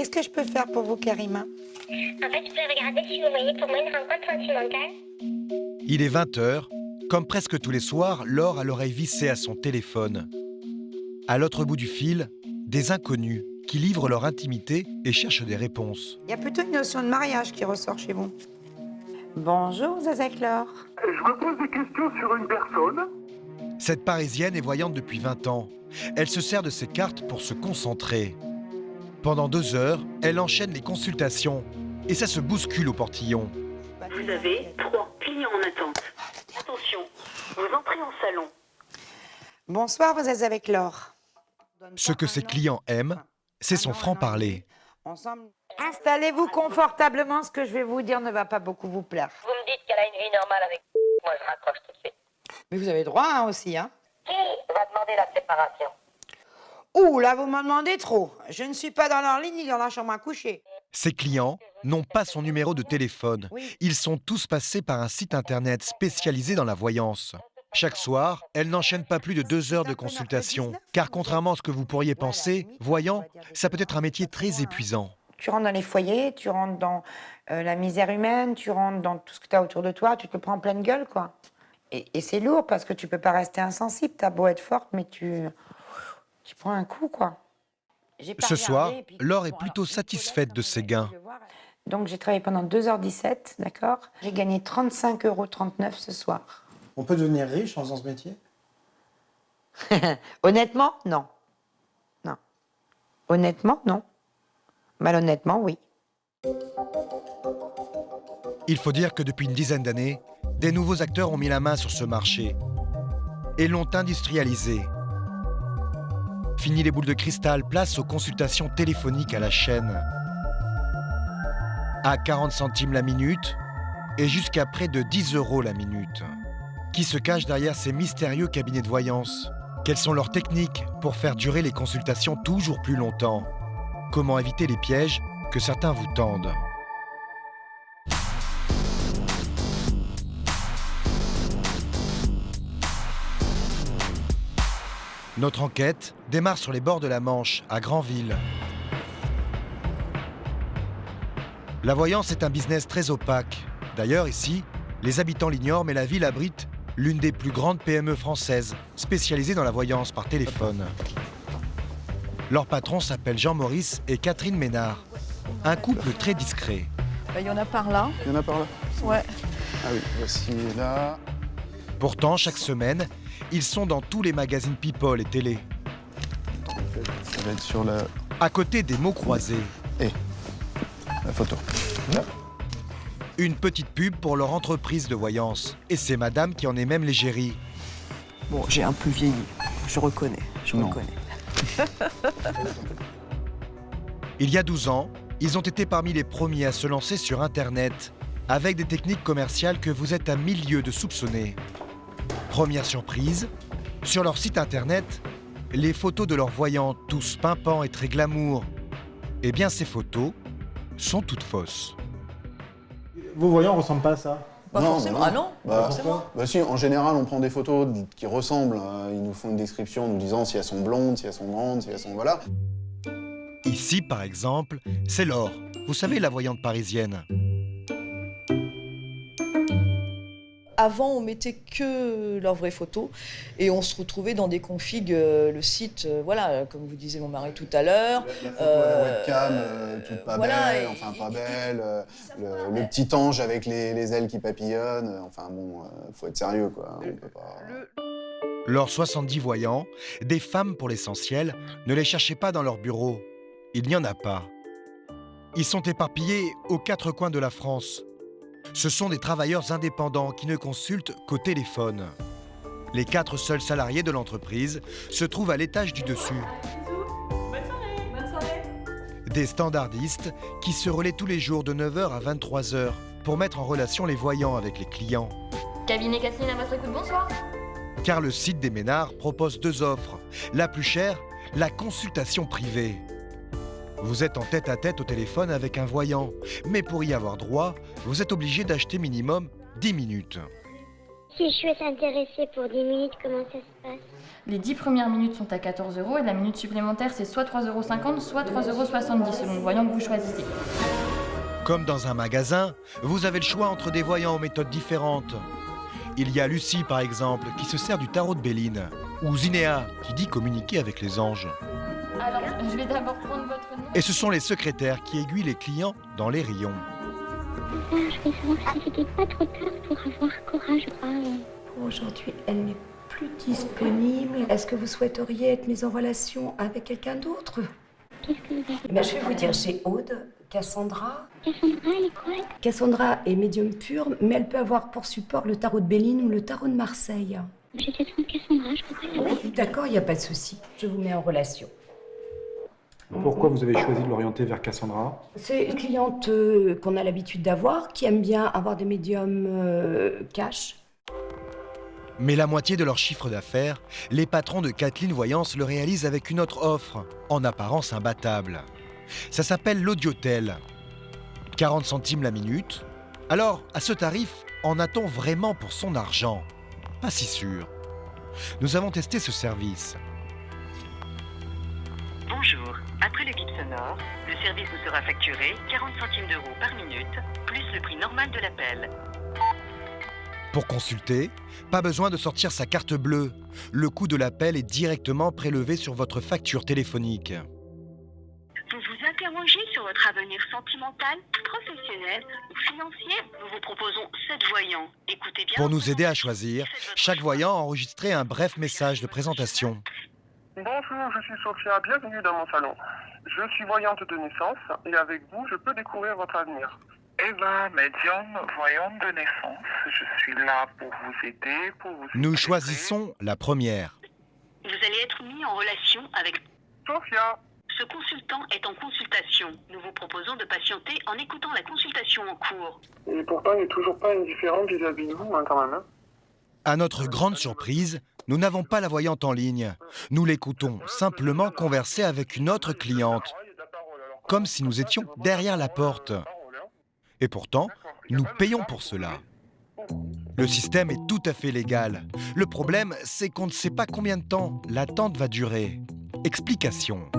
Qu'est-ce que je peux faire pour vous, Karima? En fait, je voulais regarder si vous voyez pour moi une rencontre sentimentale. Il est 20h. Comme presque tous les soirs, Laure a l'oreille vissée à son téléphone. À l'autre bout du fil, des inconnus qui livrent leur intimité et cherchent des réponses. Il y a plutôt une notion de mariage qui ressort chez vous. Bonjour, Zazak Laure. Je me pose des questions sur une personne. Cette Parisienne est voyante depuis 20 ans. Elle se sert de ses cartes pour se concentrer. Pendant 2 heures, elle enchaîne les consultations. Et ça se bouscule au portillon. Vous avez 3 clients en attente. Attention, vous entrez en salon. Bonsoir, vous êtes avec Laure. Ce que ses clients aiment, c'est son franc-parler. Ensemble. Installez-vous confortablement, ce que je vais vous dire ne va pas beaucoup vous plaire. Vous me dites qu'elle a une vie normale avec moi, je raccroche tout de suite. Mais vous avez droit hein, aussi, hein. Qui va demander la séparation? Ouh, là, vous m'en demandez trop. Je ne suis pas dans leur ligne ni dans la chambre à coucher. Ses clients n'ont pas son numéro de téléphone. Ils sont tous passés par un site internet spécialisé dans la voyance. Chaque soir, elle n'enchaîne pas plus de 2 heures de consultation. Car contrairement à ce que vous pourriez penser, voyant, ça peut être un métier très épuisant. Tu rentres dans les foyers, tu rentres dans la misère humaine, tu rentres dans tout ce que tu as autour de toi, tu te le prends en pleine gueule, quoi. Et c'est lourd parce que tu peux pas rester insensible. Tu as beau être forte, mais tu prends un coup, quoi. Ce soir, Laure est plutôt satisfaite de ses gains. Donc j'ai travaillé pendant 2h17, d'accord. J'ai gagné 35,39 € ce soir. On peut devenir riche en faisant ce métier? Honnêtement, non. Non. Honnêtement, non. Malhonnêtement, oui. Il faut dire que depuis une dizaine d'années, des nouveaux acteurs ont mis la main sur ce marché et l'ont industrialisé. Fini les boules de cristal, place aux consultations téléphoniques à la chaîne. À 40 centimes la minute et jusqu'à près de 10 € la minute. Qui se cache derrière ces mystérieux cabinets de voyance? Quelles sont leurs techniques pour faire durer les consultations toujours plus longtemps? Comment éviter les pièges que certains vous tendent? Notre enquête démarre sur les bords de la Manche, à Granville. La voyance est un business très opaque. D'ailleurs, ici, les habitants l'ignorent, mais la ville abrite l'une des plus grandes PME françaises, spécialisée dans la voyance par téléphone. Leur patron s'appelle Jean-Maurice et Catherine Ménard. Un couple très discret. Il y en a par là. Il y en a par là? Ouais. Ah oui, voici là. Pourtant, chaque semaine, ils sont dans tous les magazines People et télé. En fait, ça va être sur la... À côté des mots croisés. la photo. Là. Une petite pub pour leur entreprise de voyance. Et c'est madame qui en est même l'égérie. Bon, j'ai un peu vieilli. Je reconnais. Non. Il y a 12 ans, ils ont été parmi les premiers à se lancer sur Internet, avec des techniques commerciales que vous êtes à milieu de soupçonner. Première surprise, sur leur site Internet, les photos de leurs voyants, tous pimpants et très glamour. Eh bien, ces photos sont toutes fausses. Vos voyants ressemblent pas à ça? Pas Non, forcément. mais non. Ah non, Bah, forcément. Bah si, en général, on prend des photos qui ressemblent. Ils nous font une description nous disant si elles sont blondes, si elles sont grandes, si elles sont... Voilà. Ici, par exemple, c'est Laure. Vous savez, la voyante parisienne. Avant, on mettait que leurs vraies photos et on se retrouvait dans des configs, le site, voilà, comme vous disait mon mari tout à l'heure. La photo à la webcam, toute pas voilà, belle, enfin pas belle. Le petit ange avec les ailes qui papillonnent. Enfin bon, faut être sérieux, quoi. On peut pas... Leurs 70 voyants, des femmes pour l'essentiel, ne les cherchez pas dans leur bureau. Il n'y en a pas. Ils sont éparpillés aux 4 coins de la France. Ce sont des travailleurs indépendants qui ne consultent qu'au téléphone. Les 4 seuls salariés de l'entreprise se trouvent à l'étage du dessus. Des standardistes qui se relaient tous les jours de 9h à 23h pour mettre en relation les voyants avec les clients. Cabinet Catherine à votre écoute, bonsoir. Car le site des Ménards propose 2 offres. La plus chère, la consultation privée. Vous êtes en tête-à-tête au téléphone avec un voyant, mais pour y avoir droit, vous êtes obligé d'acheter minimum 10 minutes. Si je suis intéressée pour 10 minutes, comment ça se passe? Les 10 premières minutes sont à 14 € et la minute supplémentaire c'est soit 3,50 €, soit 3,70 € selon le voyant que vous choisissez. Comme dans un magasin, vous avez le choix entre des voyants aux méthodes différentes. Il y a Lucie, par exemple, qui se sert du tarot de Béline, ou Zinéa, qui dit communiquer avec les anges. Alors, je vais d'abord prendre votre nom. Et ce sont les secrétaires qui aiguillent les clients dans les rayons. Je vais savoir si c'était pas trop tard pour avoir courage. Aujourd'hui, elle n'est plus disponible. Est-ce que vous souhaiteriez être mise en relation avec quelqu'un d'autre? Qu'est-ce que vous avez? Ben, je vais vous dire, j'ai Aude, Cassandra. Cassandra, elle est quoi? Cassandra est médium pure, mais elle peut avoir pour support le tarot de Béline ou le tarot de Marseille. J'ai peut-être une Cassandra, je crois pas. Oui, d'accord, il n'y a pas de souci. Je vous mets en relation. Pourquoi vous avez choisi de l'orienter vers Cassandra? C'est une cliente qu'on a l'habitude d'avoir, qui aime bien avoir des médiums cash. Mais la moitié de leur chiffre d'affaires, les patrons de Kathleen Voyance le réalisent avec une autre offre, en apparence imbattable. Ça s'appelle l'audiotel. 40 centimes la minute. Alors, à ce tarif, en a-t-on vraiment pour son argent? Pas si sûr. Nous avons testé ce service. Bonjour. Après le bip sonore, le service vous sera facturé 40 centimes d'euros par minute, plus le prix normal de l'appel. Pour consulter, pas besoin de sortir sa carte bleue. Le coût de l'appel est directement prélevé sur votre facture téléphonique. Vous vous interrogez sur votre avenir sentimental, professionnel ou financier? Nous vous proposons 7 voyants. Écoutez bien. Pour nous aider à choisir, chaque voyant a enregistré un bref message de présentation. Bonjour, je suis Sophia, bienvenue dans mon salon. Je suis voyante de naissance et avec vous, je peux découvrir votre avenir. Eva, médium, voyante de naissance. Je suis là pour vous aider, pour vous... Nous choisissons la première. Vous allez être mis en relation avec... Sophia. Ce consultant est en consultation. Nous vous proposons de patienter en écoutant la consultation en cours. Et pourtant, il n'est toujours pas indifférent vis-à-vis de vous, quand même. À notre grande surprise, nous n'avons pas la voyante en ligne. Nous l'écoutons simplement converser avec une autre cliente, comme si nous étions derrière la porte. Et pourtant, nous payons pour cela. Le système est tout à fait légal. Le problème, c'est qu'on ne sait pas combien de temps l'attente va durer. Explication.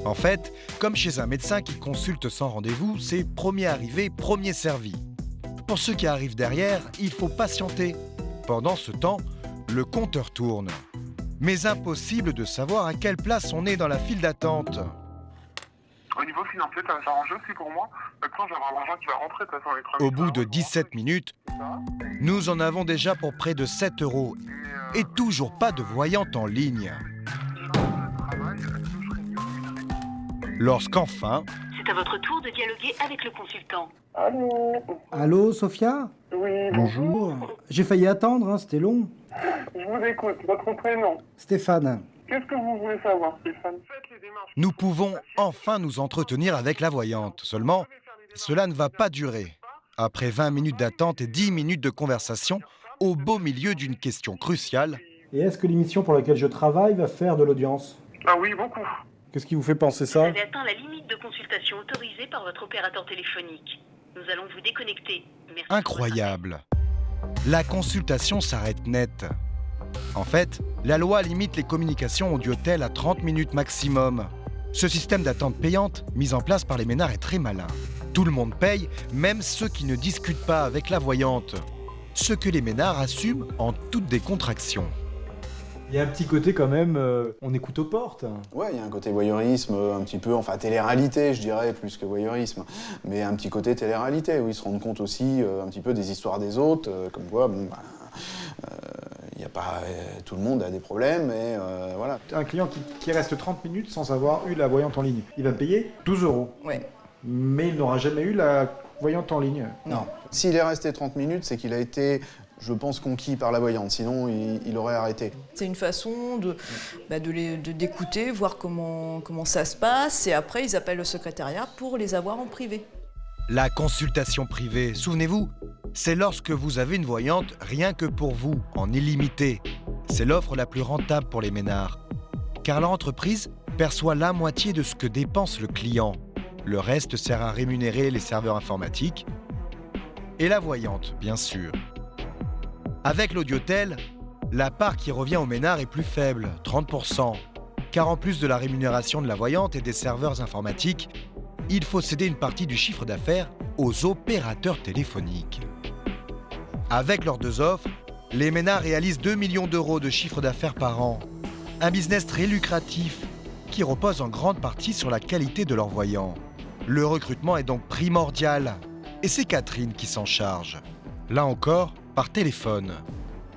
En fait, comme chez un médecin qui consulte sans rendez-vous, c'est premier arrivé, premier servi. Pour ceux qui arrivent derrière, il faut patienter. Pendant ce temps, le compteur tourne. Mais impossible de savoir à quelle place on est dans la file d'attente. Au niveau financier, ça va s'arranger aussi pour moi. Maintenant, je vais avoir l'argent qui va rentrer, de toute façon, les Au bout de 17 minutes, nous en avons déjà pour près de 7 €. Et toujours pas de voyante en ligne. Lorsqu'enfin... C'est à votre tour de dialoguer avec le consultant. Allô? Allô, Sophia? Oui, Bonjour. J'ai failli attendre, hein, c'était long. je vous écoute. Votre prénom? Stéphane. Qu'est-ce que vous voulez savoir, Stéphane? Faites les démarches. Nous pouvons enfin nous entretenir avec la voyante. Seulement, cela ne va pas durer. Après 20 minutes d'attente et 10 minutes de conversation, au beau milieu d'une question cruciale... Et est-ce que l'émission pour laquelle je travaille va faire de l'audience? Ah oui, beaucoup. Qu'est-ce qui vous fait penser Vous ça? avez atteint la limite de consultation autorisée par votre opérateur téléphonique. Nous allons vous déconnecter. Merci. Incroyable. La consultation s'arrête net. En fait, la loi limite les communications audiotel à 30 minutes maximum. Ce système d'attente payante, mis en place par les ménards, est très malin. Tout le monde paye, même ceux qui ne discutent pas avec la voyante. Ce que les ménards assument en toute décontraction. Il y a un petit côté quand même, on écoute aux portes. Ouais, il y a un côté voyeurisme, un petit peu, enfin télé-réalité, je dirais, plus que voyeurisme. Mais un petit côté télé-réalité, où ils se rendent compte aussi un petit peu des histoires des autres, comme quoi, bon, il n'y a pas... tout le monde a des problèmes, et voilà. Un client qui reste 30 minutes sans avoir eu la voyante en ligne, il va me payer 12 €. Ouais. Mais il n'aura jamais eu la voyante en ligne. Non. S'il est resté 30 minutes, c'est qu'il a été... je pense, conquis par la voyante, sinon il aurait arrêté. C'est une façon d'écouter, voir comment ça se passe, et après ils appellent le secrétariat pour les avoir en privé. La consultation privée, souvenez-vous, c'est lorsque vous avez une voyante rien que pour vous, en illimité. C'est l'offre la plus rentable pour les ménards. Car leur entreprise perçoit la moitié de ce que dépense le client. Le reste sert à rémunérer les serveurs informatiques et la voyante, bien sûr. Avec l'audiotel, la part qui revient aux ménards est plus faible, 30%. Car en plus de la rémunération de la voyante et des serveurs informatiques, il faut céder une partie du chiffre d'affaires aux opérateurs téléphoniques. Avec leurs 2 offres, les ménards réalisent 2 millions d'euros de chiffre d'affaires par an. Un business très lucratif qui repose en grande partie sur la qualité de leurs voyants. Le recrutement est donc primordial et c'est Catherine qui s'en charge. Là encore, par téléphone.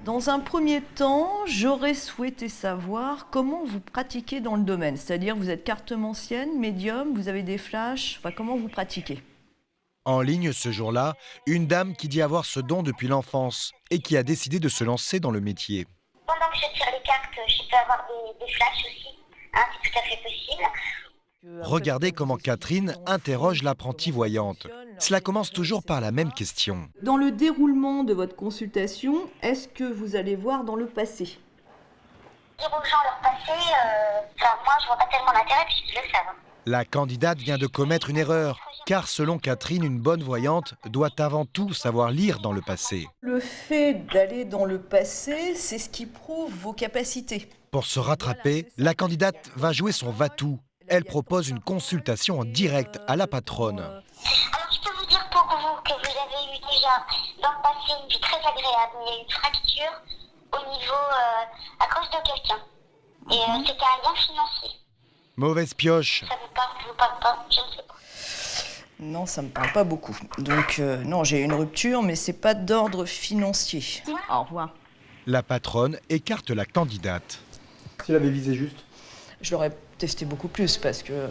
Dans un premier temps, j'aurais souhaité savoir comment vous pratiquez dans le domaine. C'est-à-dire, vous êtes cartomancienne, médium, vous avez des flashs, enfin, comment vous pratiquez? En ligne ce jour-là, une dame qui dit avoir ce don depuis l'enfance et qui a décidé de se lancer dans le métier. Pendant que je tire les cartes, je peux avoir des flashs aussi. C'est tout à fait possible. Regardez comment Catherine interroge l'apprentie voyante. Cela commence toujours par la même question. Dans le déroulement de votre consultation, est-ce que vous allez voir dans le passé? Dire aux gens leur passé, moi je vois pas tellement d'intérêt puisqu'ils le savent. La candidate vient de commettre une erreur, car selon Catherine, une bonne voyante doit avant tout savoir lire dans le passé. Le fait d'aller dans le passé, c'est ce qui prouve vos capacités. Pour se rattraper, la candidate va jouer son va-tout. Elle propose une consultation en direct à la patronne. Alors je peux vous dire pour vous que vous avez eu déjà dans le passé une vie très agréable. Il y a eu une fracture au niveau à cause de quelqu'un. Et c'était un lien financier. Mauvaise pioche. Ça vous parle pas, je ne sais pas. Non, ça me parle pas beaucoup. Donc non, j'ai une rupture, mais c'est pas d'ordre financier. Au revoir. La patronne écarte la candidate. S'il avait visé juste. Je l'aurais testé beaucoup plus parce que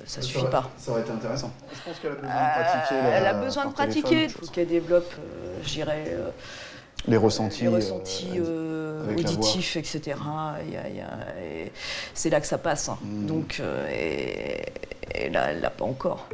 ça suffit pas. Ça aurait été intéressant. Je pense qu'elle a besoin de pratiquer. Elle a besoin de pratiquer. Il faut qu'elle développe, je dirais, les ressentis auditifs, etc. Et c'est là que ça passe. Donc, et là, elle l'a pas encore.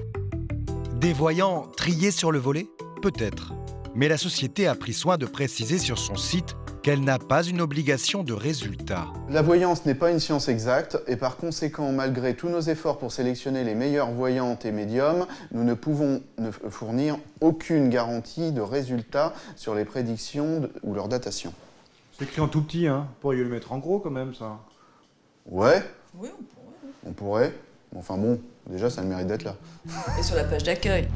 Des voyants triés sur le volet? Peut-être. Mais la société a pris soin de préciser sur son site qu'elle n'a pas une obligation de résultat. La voyance n'est pas une science exacte et par conséquent, malgré tous nos efforts pour sélectionner les meilleures voyantes et médiums, nous ne pouvons fournir aucune garantie de résultat sur les prédictions ou leur datation. C'est écrit en tout petit, hein. Vous pourriez le mettre en gros quand même, ça. Ouais. Oui, on pourrait. Enfin bon, déjà, ça a le mérite d'être là. Et sur la page d'accueil.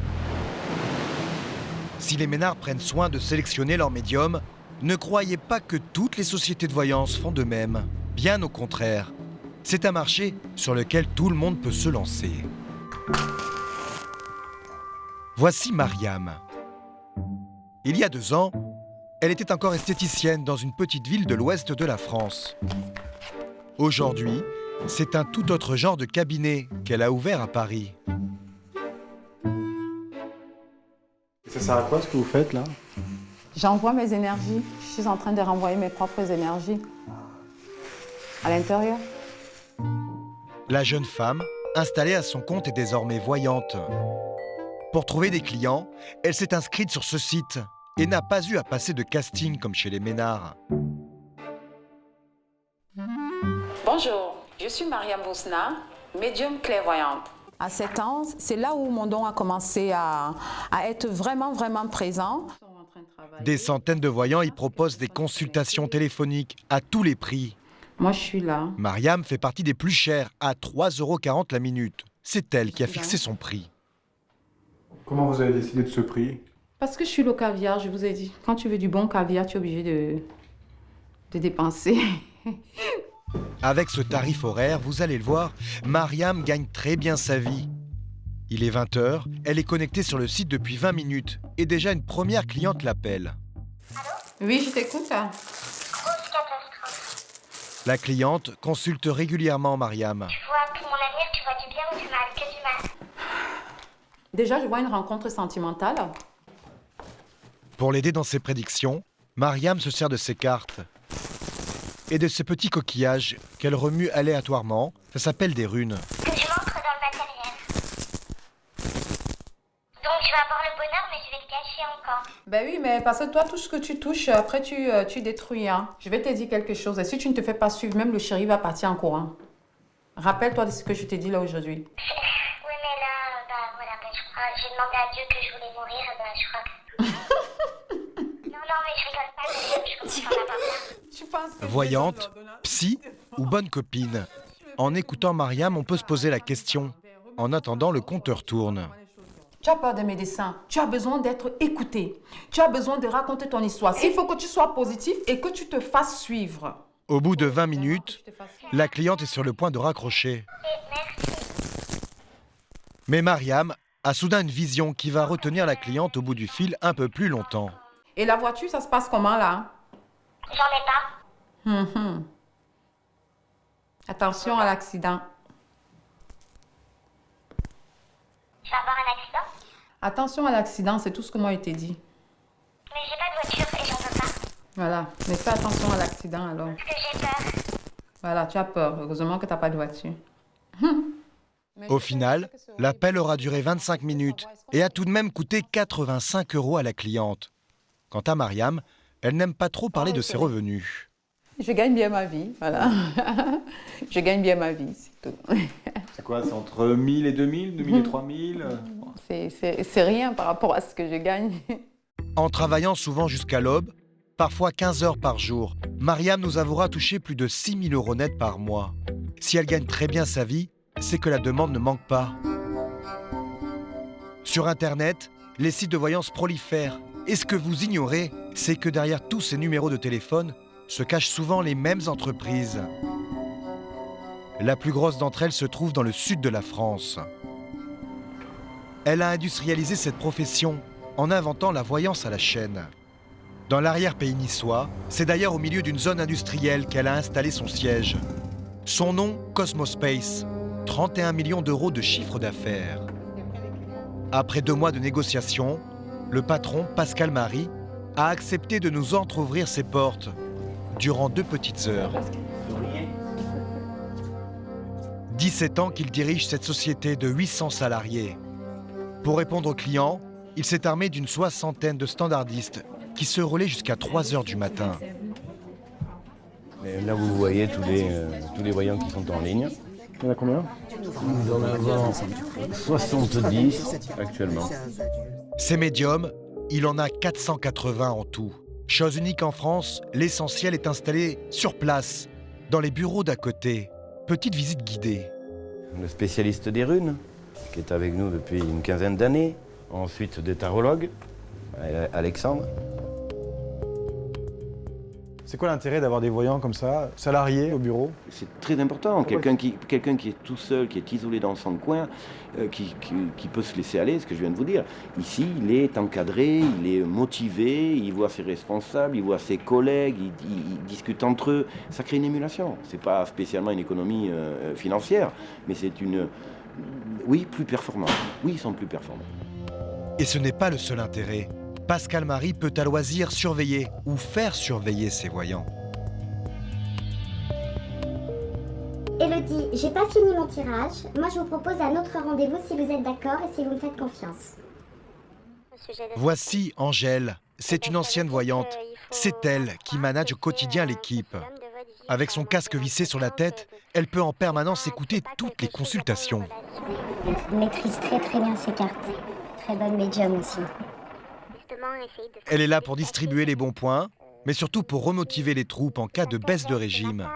Si les ménards prennent soin de sélectionner leurs médiums, ne croyez pas que toutes les sociétés de voyance font de même. Bien au contraire. C'est un marché sur lequel tout le monde peut se lancer. Voici Mariam. Il y a 2 ans, elle était encore esthéticienne dans une petite ville de l'ouest de la France. Aujourd'hui, c'est un tout autre genre de cabinet qu'elle a ouvert à Paris. Ça sert à quoi ce que vous faites là? J'envoie mes énergies. Je suis en train de renvoyer mes propres énergies à l'intérieur. La jeune femme, installée à son compte, est désormais voyante. Pour trouver des clients, elle s'est inscrite sur ce site et n'a pas eu à passer de casting comme chez les ménards. Bonjour, je suis Mariam Bousna, médium clairvoyante. À 7 ans, c'est là où mon don a commencé à être vraiment présent. Des centaines de voyants y proposent des consultations téléphoniques à tous les prix. Moi, je suis là. Mariam fait partie des plus chères, à 3,40 € la minute. C'est elle qui a fixé son prix. Comment vous avez décidé de ce prix? Parce que je suis le caviar, je vous ai dit. Quand tu veux du bon caviar, tu es obligé de dépenser. Avec ce tarif horaire, vous allez le voir, Mariam gagne très bien sa vie. Il est 20 h, elle est connectée sur le site depuis 20 minutes et déjà une première cliente l'appelle. Oui, je t'écoute. Grosse catastrophe. La cliente consulte régulièrement Mariam. Tu vois pour mon avenir, tu vois du bien ou du mal, que du mal. Déjà, je vois une rencontre sentimentale. Pour l'aider dans ses prédictions, Mariam se sert de ses cartes et de ces petits coquillages qu'elle remue aléatoirement. Ça s'appelle des runes. Que je m'entre dans le matériel. Donc je vais avoir le bonheur, mais je vais le cacher encore. Ben oui, mais parce que toi, tout ce que tu touches, après tu détruis. Hein. Je vais te dire quelque chose. Et si tu ne te fais pas suivre, même le chéri va partir en courant. Rappelle-toi de ce que je t'ai dit là aujourd'hui. Oui, mais là, voilà, je crois, j'ai demandé à Dieu que je voulais mourir, je crois que... Non, mais je rigole pas, je commence à en avoir plein. Voyante, psy ou bonne copine? En écoutant Mariam, on peut se poser la question. En attendant, le compteur tourne. Tu as peur des médecins, tu as besoin d'être écouté, tu as besoin de raconter ton histoire. Il faut que tu sois positif et que tu te fasses suivre. Au bout de 20 minutes, la cliente est sur le point de raccrocher. Mais Mariam a soudain une vision qui va retenir la cliente au bout du fil un peu plus longtemps. Et la voiture, ça se passe comment là? J'en ai pas. Attention à l'accident. Je vais avoir un accident? Attention à l'accident, c'est tout ce que moi, il t'a dit. Mais j'ai pas de voiture et j'en veux pas. Voilà, mais fais attention à l'accident alors. Parce que j'ai peur. Voilà, tu as peur. Heureusement que tu n'as pas de voiture. Au final, l'appel aura duré 25 minutes et a tout de même coûté 85 € à la cliente. Quant à Mariam, elle n'aime pas trop parler de ses revenus. Je gagne bien ma vie, voilà. Je gagne bien ma vie, c'est tout. C'est quoi? C'est entre 1000 et 2000, 2000 et 3000? C'est rien par rapport à ce que je gagne. En travaillant souvent jusqu'à l'aube, parfois 15 heures par jour, Mariam nous avouera toucher plus de 6 000 € net par mois. Si elle gagne très bien sa vie, c'est que la demande ne manque pas. Sur Internet, les sites de voyance prolifèrent. Et ce que vous ignorez, c'est que derrière tous ces numéros de téléphone se cachent souvent les mêmes entreprises. La plus grosse d'entre elles se trouve dans le sud de la France. Elle a industrialisé cette profession en inventant la voyance à la chaîne. Dans l'arrière-pays niçois, c'est d'ailleurs au milieu d'une zone industrielle qu'elle a installé son siège. Son nom, Cosmospace, 31 millions d'euros de chiffre d'affaires. Après 2 mois de négociations, le patron, Pascal Marie, a accepté de nous entrouvrir ses portes durant 2 petites heures. 17 ans qu'il dirige cette société de 800 salariés. Pour répondre aux clients, il s'est armé d'une 60aine de standardistes qui se relaient jusqu'à 3 heures du matin. Et là, vous voyez tous les voyants qui sont en ligne. Il y en a combien? Nous en avons 70 actuellement. Ces médiums, il en a 480 en tout. Chose unique en France, l'essentiel est installé sur place, dans les bureaux d'à côté. Petite visite guidée. Le spécialiste des runes, qui est avec nous depuis une quinzaine d'années. Ensuite, des tarologues, Alexandre. C'est quoi l'intérêt d'avoir des voyants comme ça, salariés au bureau? C'est très important. Quelqu'un qui est tout seul, qui est isolé dans son coin, qui peut se laisser aller, ce que je viens de vous dire. Ici, il est encadré, il est motivé, il voit ses responsables, il voit ses collègues, ils discutent entre eux. Ça crée une émulation. C'est pas spécialement une économie financière, mais c'est une... Oui, plus performant. Oui, ils sont plus performants. Et ce n'est pas le seul intérêt. Pascal Marie peut à loisir surveiller ou faire surveiller ses voyants. Élodie, j'ai pas fini mon tirage. Moi, je vous propose un autre rendez-vous si vous êtes d'accord et si vous me faites confiance. Voici Angèle. C'est une ancienne voyante. C'est elle qui manage au quotidien l'équipe. Avec son casque vissé sur la tête, elle peut en permanence écouter toutes les consultations. Elle maîtrise très bien ses cartes. Très bonne médium aussi. Elle est là pour distribuer les bons points, mais surtout pour remotiver les troupes en cas de baisse de régime.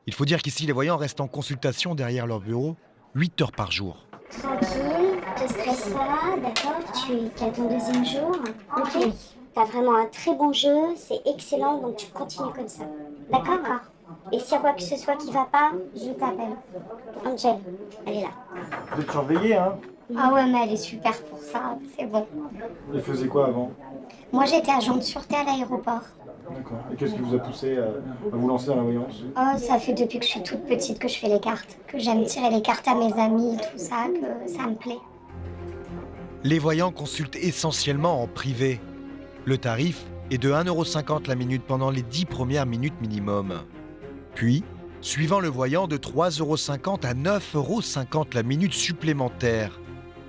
Il faut dire qu'ici, les voyants restent en consultation derrière leur bureau 8 heures par jour. Tranquille, te stresse pas, d'accord? Tu es à ton 2e jour. Ok. T'as vraiment un très bon jeu, c'est excellent, donc tu continues comme ça. D'accord? Et s'il y a quoi que ce soit qui va pas, je t'appelle. Angel, elle est là. Vous êtes surveillés, hein? Ah ouais, mais elle est super pour ça, c'est bon. Vous faisiez quoi avant? Moi, j'étais agent de sûreté à l'aéroport. D'accord. Et qu'est-ce qui vous a poussé à vous lancer dans la voyance? Oh, ça fait depuis que je suis toute petite que je fais les cartes, que j'aime tirer les cartes à mes amis, tout ça, que ça me plaît. Les voyants consultent essentiellement en privé. Le tarif est de 1,50 € la minute pendant les 10 premières minutes minimum. Puis, suivant le voyant, de 3,50 € à 9,50 € la minute supplémentaire.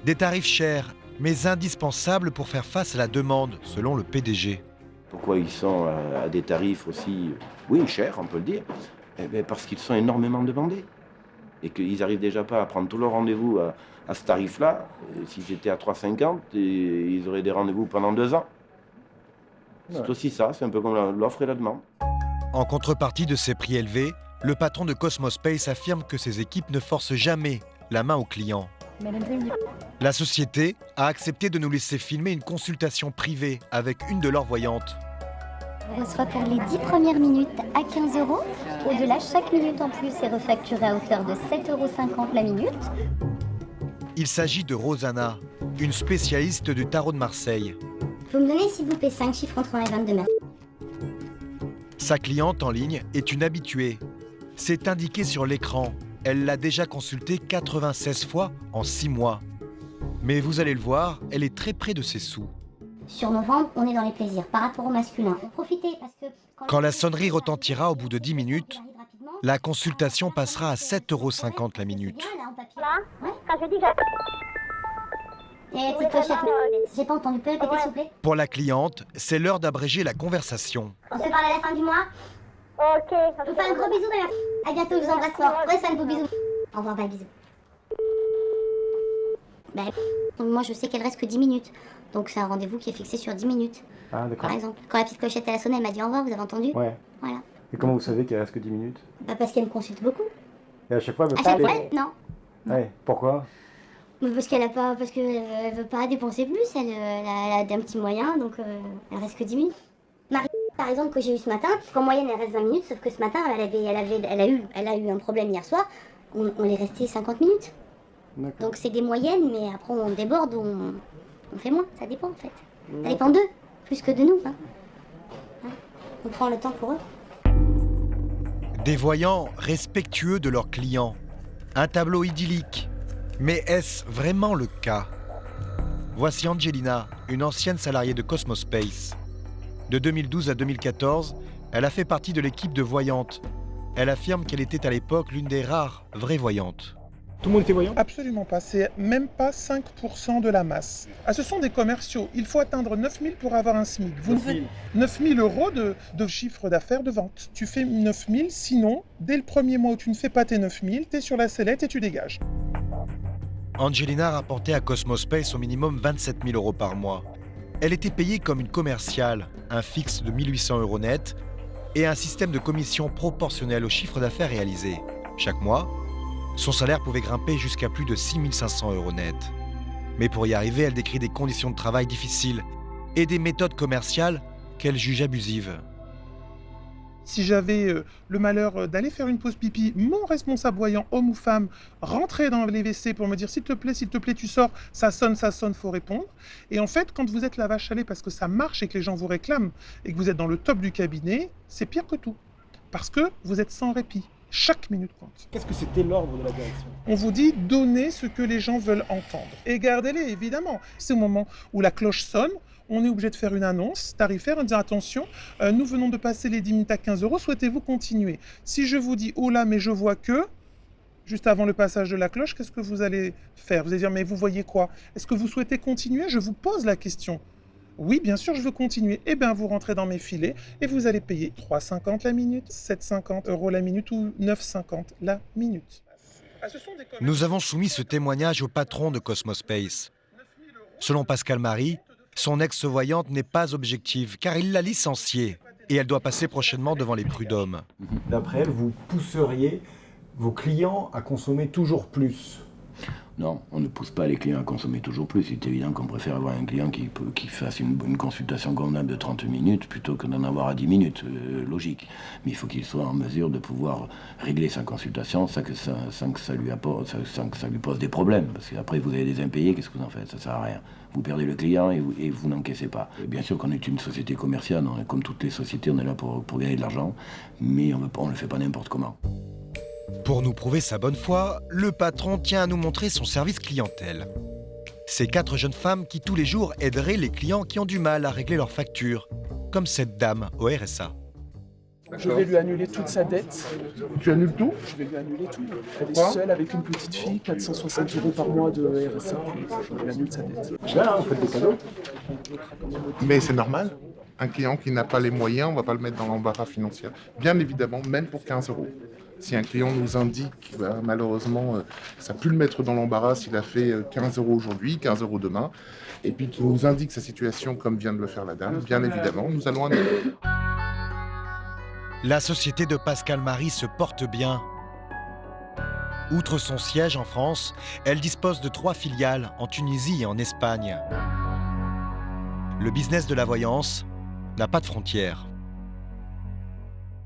Des tarifs chers, mais indispensables pour faire face à la demande, selon le PDG. Pourquoi ils sont à des tarifs aussi, oui, chers, on peut le dire? Eh bien, parce qu'ils sont énormément demandés. Et qu'ils n'arrivent déjà pas à prendre tous leurs rendez-vous à ce tarif-là. Si j'étais à 3,50, ils auraient des rendez-vous pendant 2 ans. C'est aussi ça, c'est un peu comme l'offre et la demande. En contrepartie de ces prix élevés, le patron de Cosmospace affirme que ses équipes ne forcent jamais la main aux clients. La société a accepté de nous laisser filmer une consultation privée avec une de leurs voyantes. On reçoit pour les 10 premières minutes à 15 €. Au-delà, chaque minute en plus est refacturée à hauteur de 7,50 € la minute. Il s'agit de Rosanna, une spécialiste du tarot de Marseille. Vous me donnez s'il vous plaît 5 chiffres entre 1 et 22 mètres. Sa cliente en ligne est une habituée. C'est indiqué sur l'écran. Elle l'a déjà consulté 96 fois en 6 mois. Mais vous allez le voir, elle est très près de ses sous. Sur novembre, on est dans les plaisirs par rapport au masculin. Profitez parce que... Quand la sonnerie retentira au bout de 10 minutes, la consultation passera à 7,50 € la minute. Ouais, quand je dis et petite clochette, j'ai pas entendu, peut répéter s'il vous plaît? Pour la cliente, c'est l'heure d'abréger la conversation. On se parle à la fin du mois? Ok. Je vous fais un gros bisou, d'ailleurs. À bientôt, je vous embrasse fort. Ouais, c'est un gros bisou. Au revoir, bye, bisous. Donc moi, je sais qu'elle reste que 10 minutes. Donc c'est un rendez-vous qui est fixé sur 10 minutes. Ah, d'accord. Par exemple, quand la petite clochette elle a sonné, elle m'a dit au revoir, vous avez entendu? Ouais. Voilà. Et comment vous savez qu'il reste que 10 minutes? Parce qu'elle me consulte beaucoup. Et à chaque fois, elle veut À chaque pas fois, aller. non. Ouais, pourquoi? Parce qu'elle veut pas dépenser plus, elle a un petit moyen, donc elle reste que 10 minutes. Marie, par exemple, que j'ai eu ce matin, qu'en moyenne elle reste 20 minutes, sauf que ce matin elle a eu un problème hier soir, on est resté 50 minutes. Donc c'est des moyennes, mais après on déborde ou on fait moins, ça dépend en fait. Ça dépend d'eux, plus que de nous. Hein. On prend le temps pour eux. Des voyants respectueux de leurs clients. Un tableau idyllique. Mais est-ce vraiment le cas? Voici Angelina, une ancienne salariée de Cosmospace. De 2012 à 2014, elle a fait partie de l'équipe de voyantes. Elle affirme qu'elle était à l'époque l'une des rares vraies voyantes. Tout le monde était voyant? Absolument pas, c'est même pas 5% de la masse. Ah, ce sont des commerciaux, il faut atteindre 9 000 pour avoir un SMIC. 9 000 € de chiffre d'affaires de vente. Tu fais 9 000, sinon, dès le premier mois où tu ne fais pas tes 9 000, tu es sur la sellette et tu dégages. Angelina rapportait à Cosmospace au minimum 27 000 € par mois. Elle était payée comme une commerciale, un fixe de 1 800 € net et un système de commission proportionnel au chiffre d'affaires réalisé. Chaque mois, son salaire pouvait grimper jusqu'à plus de 6 500 € net. Mais pour y arriver, elle décrit des conditions de travail difficiles et des méthodes commerciales qu'elle juge abusives. Si j'avais le malheur d'aller faire une pause pipi, mon responsable voyant, homme ou femme, rentrait dans les WC pour me dire s'il te plaît, tu sors, ça sonne, faut répondre. Et en fait, quand vous êtes la vache à lait parce que ça marche et que les gens vous réclament et que vous êtes dans le top du cabinet, c'est pire que tout. Parce que vous êtes sans répit. Chaque minute compte. Qu'est-ce que c'était l'ordre de la direction? On vous dit donnez ce que les gens veulent entendre. Et gardez-les, évidemment. C'est au moment où la cloche sonne, on est obligé de faire une annonce tarifaire en disant attention, nous venons de passer les 10 minutes à 15 €, souhaitez-vous continuer? Si je vous dis oh là, mais je vois que, juste avant le passage de la cloche, qu'est-ce que vous allez faire? Vous allez dire mais vous voyez quoi? Est-ce que vous souhaitez continuer? Je vous pose la question. Oui, bien sûr, je veux continuer. Eh bien, vous rentrez dans mes filets et vous allez payer 3,50 la minute, 7,50 € la minute ou 9,50 la minute. Nous avons soumis ce témoignage au patron de Cosmospace. Selon Pascal Marie, son ex-voyante n'est pas objective car il l'a licenciée et elle doit passer prochainement devant les prud'hommes. D'après elle, vous pousseriez vos clients à consommer toujours plus? Non, on ne pousse pas les clients à consommer toujours plus. C'est évident qu'on préfère avoir un client qui fasse une consultation convenable de 30 minutes plutôt que d'en avoir à 10 minutes, logique. Mais il faut qu'il soit en mesure de pouvoir régler sa consultation sans que ça lui pose des problèmes. Parce qu'après, vous avez des impayés, qu'est-ce que vous en faites? Ça ne sert à rien. Vous perdez le client et vous n'encaissez pas. Et bien sûr qu'on est une société commerciale, comme toutes les sociétés, on est là pour gagner de l'argent, mais on ne le fait pas n'importe comment. Pour nous prouver sa bonne foi, le patron tient à nous montrer son service clientèle. Ces 4 jeunes femmes qui tous les jours aideraient les clients qui ont du mal à régler leurs factures, comme cette dame au RSA. Je vais lui annuler toute sa dette. Tu annules tout? Je vais lui annuler tout. Elle est seule avec une petite fille, 460 € par mois de RSA. Je lui annule sa dette. Là, vous faites des cadeaux. Mais c'est normal. Un client qui n'a pas les moyens, on ne va pas le mettre dans l'embarras financier. Bien évidemment, même pour 15 €. Si un client nous indique, bah, malheureusement, ça a pu le mettre dans l'embarras, il a fait 15 € aujourd'hui, 15 € demain, et puis qu'il nous indique sa situation comme vient de le faire la dame, bien évidemment, nous allons annuler. La société de Pascal Marie se porte bien. Outre son siège en France, elle dispose de 3 filiales en Tunisie et en Espagne. Le business de la voyance n'a pas de frontières.